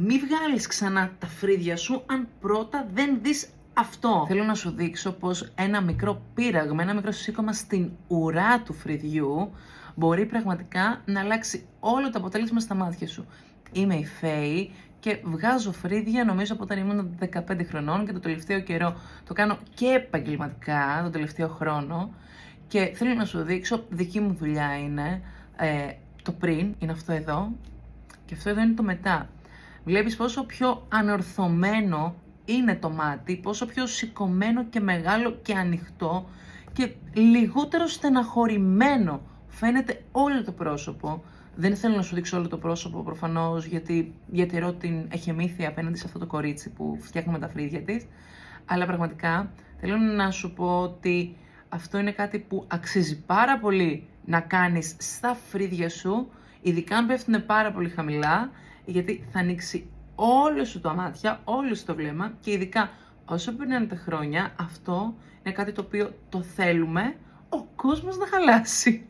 Μη βγάλεις ξανά τα φρύδια σου αν πρώτα δεν δεις αυτό. Θέλω να σου δείξω πως ένα μικρό πείραγμα, ένα μικρό σήκωμα στην ουρά του φρυδιού μπορεί πραγματικά να αλλάξει όλο το αποτέλεσμα στα μάτια σου. Είμαι η Φέη και βγάζω φρύδια νομίζω από όταν ήμουν 15 χρονών και το τελευταίο καιρό το κάνω και επαγγελματικά, τον τελευταίο χρόνο, και θέλω να σου δείξω, δική μου δουλειά είναι, το πριν είναι αυτό εδώ και αυτό εδώ είναι το μετά. Βλέπεις πόσο πιο ανορθωμένο είναι το μάτι, πόσο πιο σηκωμένο και μεγάλο και ανοιχτό και λιγότερο στεναχωρημένο φαίνεται όλο το πρόσωπο. Δεν θέλω να σου δείξω όλο το πρόσωπο προφανώς, γιατί διατηρώ την εχεμήθεια απέναντι σε αυτό το κορίτσι που φτιάχνουμε τα φρύδια της, αλλά πραγματικά θέλω να σου πω ότι αυτό είναι κάτι που αξίζει πάρα πολύ να κάνεις στα φρύδια σου, ειδικά αν πέφτουν πάρα πολύ χαμηλά, γιατί θα ανοίξει όλο σου τα μάτια, όλο σου το βλέμμα, και ειδικά όσο περνάνε τα χρόνια, αυτό είναι κάτι το οποίο το θέλουμε ο κόσμος να χαλάσει.